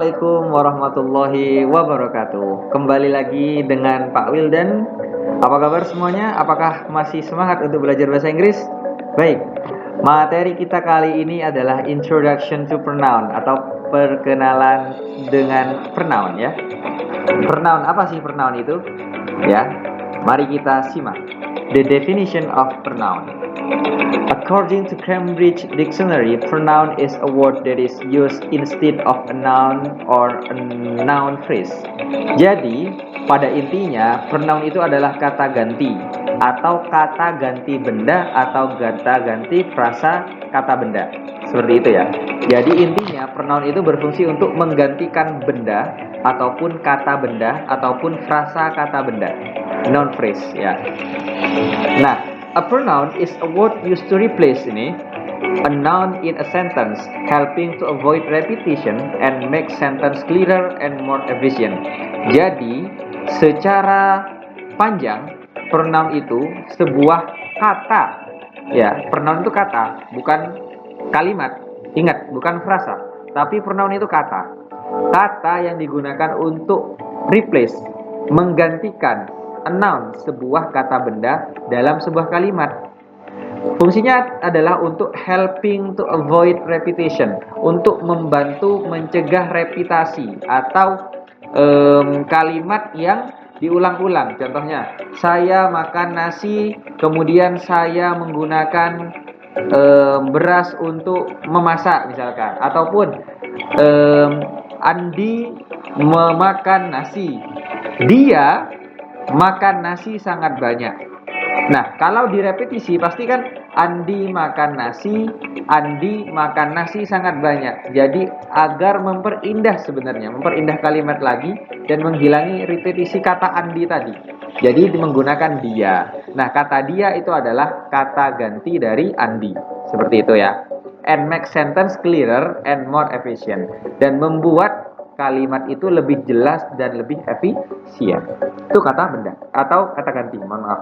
Assalamualaikum warahmatullahi wabarakatuh. Kembali lagi dengan Pak Wildan. Apa kabar semuanya? Apakah masih semangat untuk belajar bahasa Inggris? Baik. Materi kita kali ini adalah Introduction to Pronoun atau perkenalan dengan pronoun ya. Pronoun apa sih pronoun itu? Ya. Mari kita simak. The definition of pronoun. According to Cambridge Dictionary, pronoun is a word that is used instead of a noun or a noun phrase. Jadi, pada intinya, pronoun itu adalah kata ganti atau kata ganti benda atau kata ganti frasa kata benda. Seperti itu ya. Jadi intinya pronoun itu berfungsi untuk menggantikan benda ataupun kata benda ataupun frasa kata benda. Noun phrase ya. Nah, a pronoun is a word used to replace a noun in a sentence, helping to avoid repetition and make sentence clearer and more efficient. Jadi, secara panjang, pronoun itu sebuah kata. Ya, pronoun itu kata, bukan kalimat. Ingat, bukan frasa, tapi pronoun itu kata. Kata yang digunakan untuk replace, menggantikan a noun, sebuah kata benda dalam sebuah kalimat. Fungsinya adalah untuk helping to avoid repetition, untuk membantu mencegah repetisi atau kalimat yang diulang-ulang. Contohnya, saya makan nasi, kemudian saya menggunakan beras untuk memasak misalkan, ataupun Andi memakan nasi, dia makan nasi sangat banyak. Nah, kalau direpetisi pasti kan Andi makan nasi sangat banyak. Jadi agar memperindah sebenarnya, memperindah kalimat lagi dan menghilangi repetisi kata Andi tadi. Jadi menggunakan dia. Nah, kata dia itu adalah kata ganti dari Andi. Seperti itu ya. And make sentence clearer and more efficient. Dan membuat kalimat itu lebih jelas dan lebih efisien. Itu kata benda atau kata ganti, mohon maaf.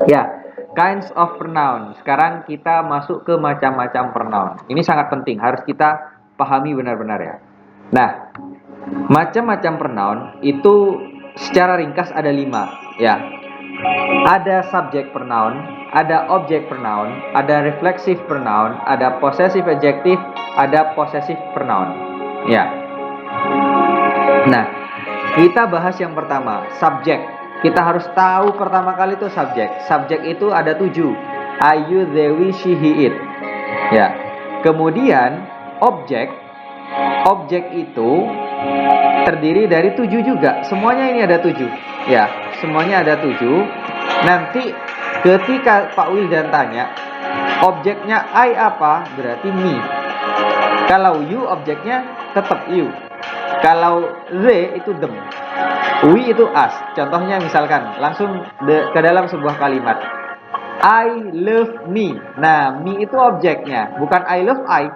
Ya, kinds of pronoun. Sekarang kita masuk ke macam-macam pronoun. Ini sangat penting, harus kita pahami benar-benar ya. Nah, macam-macam pronoun itu secara ringkas ada 5 ya. Ada subject pronoun, ada object pronoun, ada reflexive pronoun, ada possessive adjective, ada possessive pronoun. Ya. Nah, kita bahas yang pertama, subject. Kita harus tahu pertama kali itu subjek. Subjek itu ada 7. I, you, they, we, she, he, it. Ya. Kemudian objek. Objek itu terdiri dari 7 juga. Semuanya ini ada 7. Ya, semuanya ada 7. Nanti ketika Pak Wildan tanya, objeknya I apa? Berarti me. Kalau you, objeknya tetap you. Kalau they itu them. We itu us. Contohnya misalkan langsung ke dalam sebuah kalimat. I love me. Nah, me itu objeknya, bukan I love I.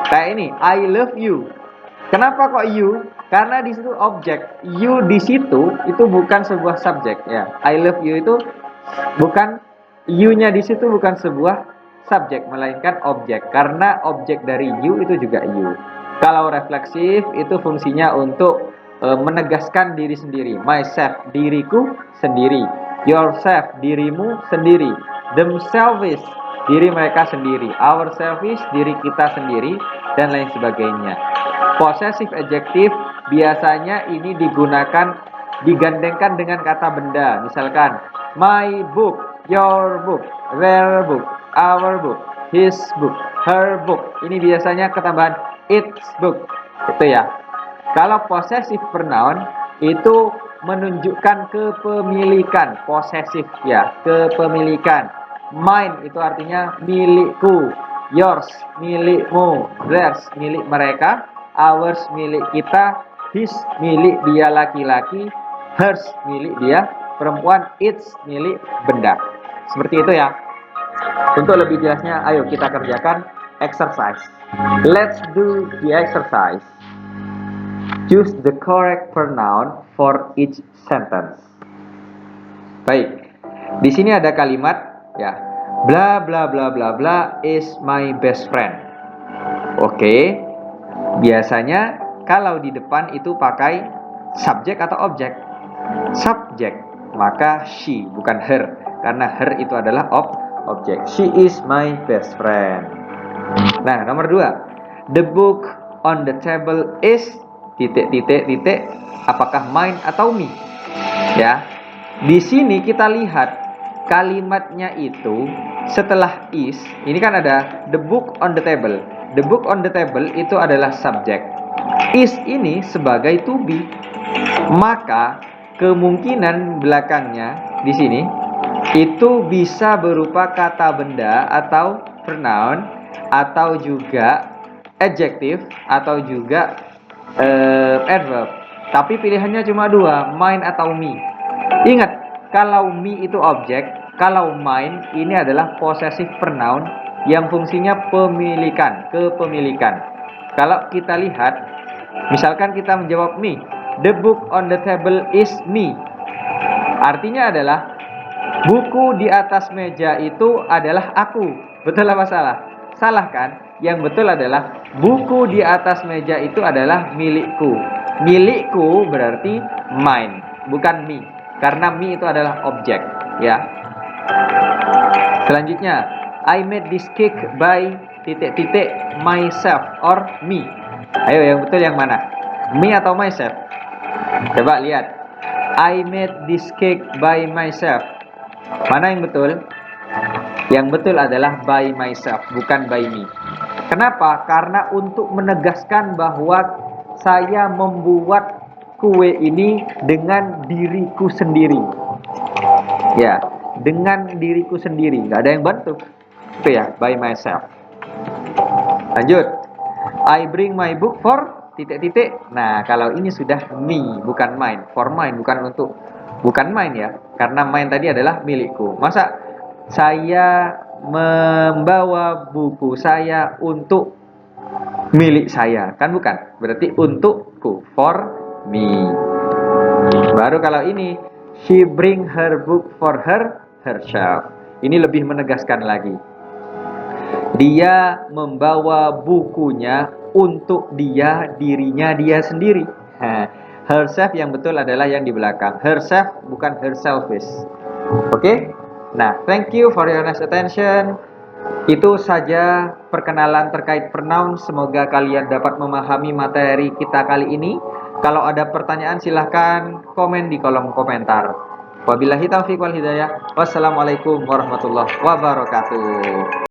Kayak ini, I love you. Kenapa kok you? Karena di situ objek. You di situ itu bukan sebuah subjek ya. I love you itu bukan, you-nya di situ bukan sebuah subjek, melainkan objek. Karena objek dari you itu juga you. Kalau refleksif itu fungsinya untuk menegaskan diri sendiri. Myself, diriku sendiri. Yourself, dirimu sendiri. Themselves, diri mereka sendiri. Ourselves, diri kita sendiri, dan lain sebagainya. Possessive adjective biasanya ini digandengkan dengan kata benda. Misalkan my book, your book, their book, our book, his book, her book. Ini biasanya ketambahan its book. Itu ya. Kalau possessive pronoun itu menunjukkan kepemilikan, possessive ya, kepemilikan. Mine itu artinya milikku, yours milikmu, theirs milik mereka, ours milik kita, his milik dia laki-laki, hers milik dia perempuan, its milik benda. Seperti itu ya. Untuk lebih jelasnya, ayo kita kerjakan exercise. Let's do the exercise. Choose the correct pronoun for each sentence. Baik, di sini ada kalimat ya, bla bla bla bla bla is my best friend. Oke, biasanya kalau di depan itu pakai subjek atau objek? Subjek, maka she, bukan her, karena her itu adalah objek. She is my best friend. Nah, nomor 2, the book on the table is titik. Apakah mine atau me? Ya, di sini kita lihat kalimatnya itu setelah is, ini kan ada the book on the table. The book on the table itu adalah subjek. Is ini sebagai to be. Maka kemungkinan belakangnya di sini itu bisa berupa kata benda atau pronoun, atau juga adjective, atau juga adverb. Tapi pilihannya cuma 2, mine atau me. Ingat, kalau me itu objek, kalau mine ini adalah possessive pronoun yang fungsinya pemilikan, kepemilikan. Kalau kita lihat, misalkan kita menjawab me, the book on the table is me. Artinya adalah buku di atas meja itu adalah aku. Betul apa salah? Salah kan? Yang betul adalah buku di atas meja itu adalah milikku. Milikku berarti mine, bukan me. Karena me itu adalah objek, ya. Selanjutnya, I made this cake by myself or me. Ayo, yang betul yang mana? Me atau myself? Coba lihat. I made this cake by myself. Mana yang betul? Yang betul adalah by myself, bukan by me. Kenapa? Karena untuk menegaskan bahwa saya membuat kue ini dengan diriku sendiri. Ya, dengan diriku sendiri. Nggak ada yang bantu. Itu ya, by myself. Lanjut. I bring my book for Nah, kalau ini sudah me, bukan mine. For mine, bukan mine ya. Karena mine tadi adalah milikku. Masa saya membawa buku saya untuk milik saya? Kan bukan. Berarti untukku, for me. Baru kalau ini, she bring her book for herself. Ini lebih menegaskan lagi. Dia membawa bukunya untuk dirinya dia sendiri. Herself yang betul adalah yang di belakang. Herself bukan herselfish. Oke? Nah, thank you for your nice attention. Itu saja perkenalan terkait pronoun. Semoga kalian dapat memahami materi kita kali ini. Kalau ada pertanyaan silahkan komen di kolom komentar. Wabillahi taufiq wal hidayah. Wassalamualaikum warahmatullahi wabarakatuh.